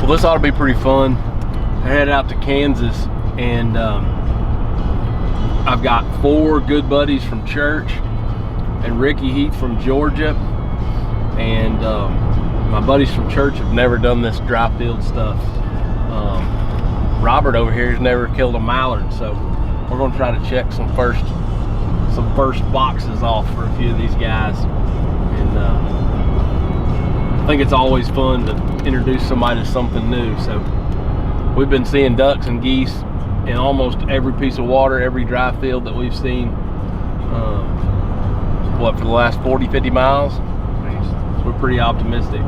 Well, this ought to be pretty fun. I head out to Kansas, and I've got 4 good buddies from church, and Ricky Heath from Georgia, and my buddies from church have never done this dry field stuff. Robert over here has never killed a mallard, so we're going to try to check some first boxes off for a few of these guys. And I think it's always fun to introduce somebody to something new. So we've been seeing ducks and geese in almost every piece of water, every dry field that we've seen, for the last 40-50 miles. So we're pretty optimistic.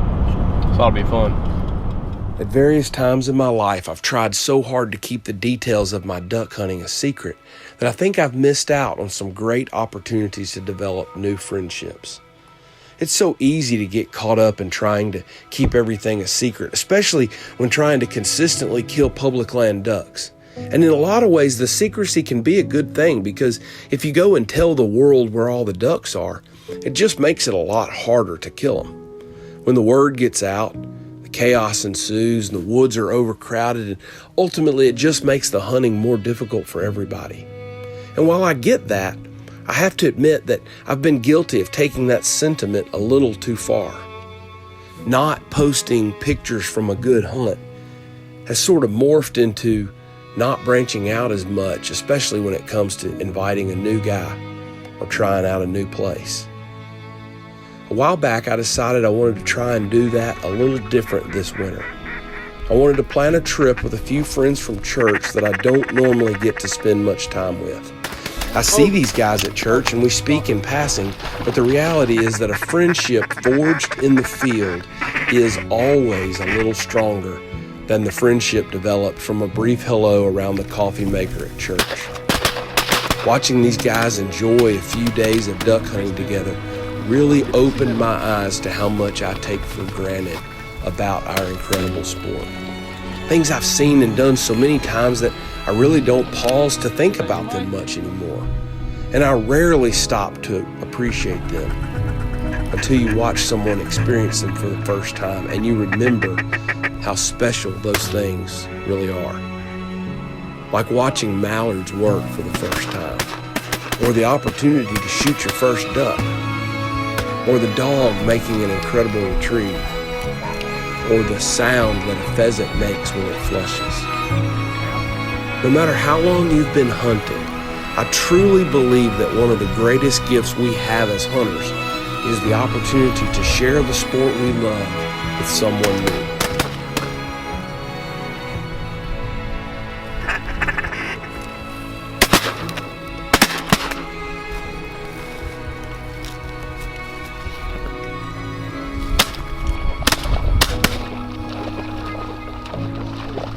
So it'll be fun. At various times in my life, I've tried so hard to keep the details of my duck hunting a secret that I think I've missed out on some great opportunities to develop new friendships. It's so easy to get caught up in trying to keep everything a secret, especially when trying to consistently kill public land ducks. And in a lot of ways, the secrecy can be a good thing, because if you go and tell the world where all the ducks are, it just makes it a lot harder to kill them. When the word gets out, chaos ensues and the woods are overcrowded, and ultimately it just makes the hunting more difficult for everybody. And while I get that, I have to admit that I've been guilty of taking that sentiment a little too far. Not posting pictures from a good hunt has sort of morphed into not branching out as much, especially when it comes to inviting a new guy or trying out a new place. A while back, I decided I wanted to try and do that a little different this winter. I wanted to plan a trip with a few friends from church that I don't normally get to spend much time with. I see these guys at church and we speak in passing, but the reality is that a friendship forged in the field is always a little stronger than the friendship developed from a brief hello around the coffee maker at church. Watching these guys enjoy a few days of duck hunting together really opened my eyes to how much I take for granted about our incredible sport. Things I've seen and done so many times that I really don't pause to think about them much anymore. And I rarely stop to appreciate them until you watch someone experience them for the first time and you remember how special those things really are. Like watching mallards work for the first time, or the opportunity to shoot your first duck, or the dog making an incredible retrieve, or the sound that a pheasant makes when it flushes. No matter how long you've been hunting, I truly believe that one of the greatest gifts we have as hunters is the opportunity to share the sport we love with someone new.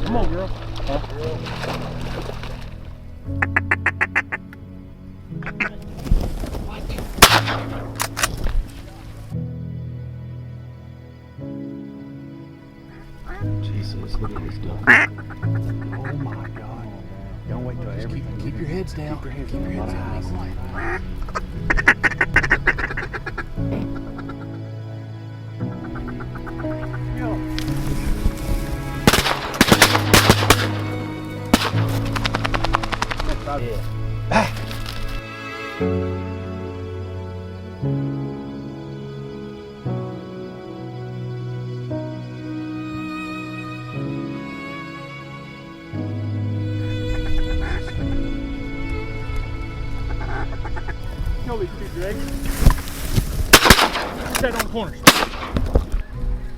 Come on, girl. Huh? Jesus, look at this duck. Oh my God. Don't wait till everything. Keep your heads down. Keep your heads down. Be quiet. Kill these two, Greg. Set on corners.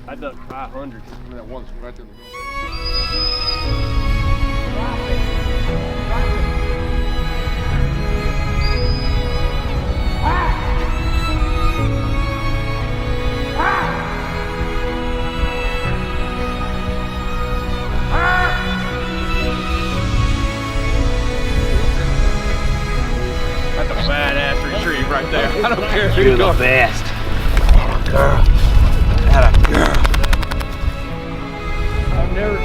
I ducked 500. That one's right there in the middle. That's a badass retrieve right there. I don't care who You're goes. the best. Atta girl. Atta girl. I've never.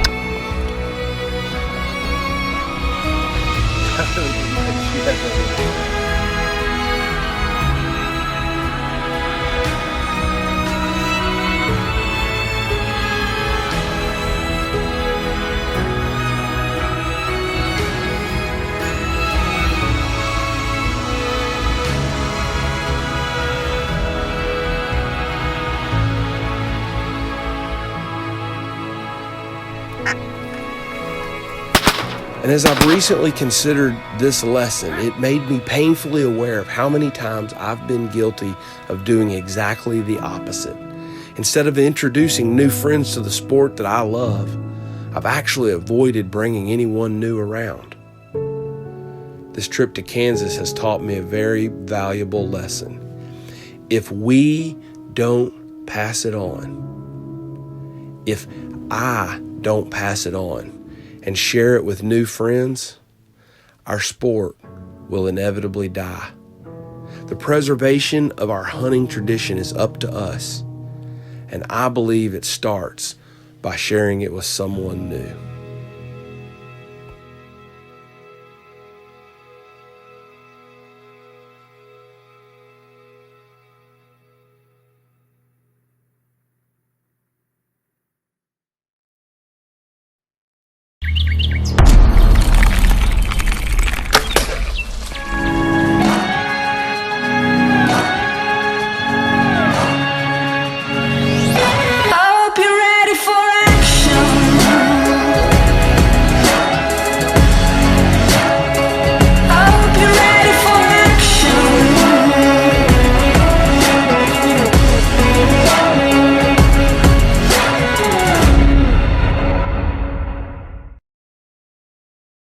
And as I've recently considered this lesson, it made me painfully aware of how many times I've been guilty of doing exactly the opposite. Instead of introducing new friends to the sport that I love, I've actually avoided bringing anyone new around. This trip to Kansas has taught me a very valuable lesson. If we don't pass it on, if I don't pass it on and share it with new friends, our sport will inevitably die. The preservation of our hunting tradition is up to us, and I believe it starts by sharing it with someone new.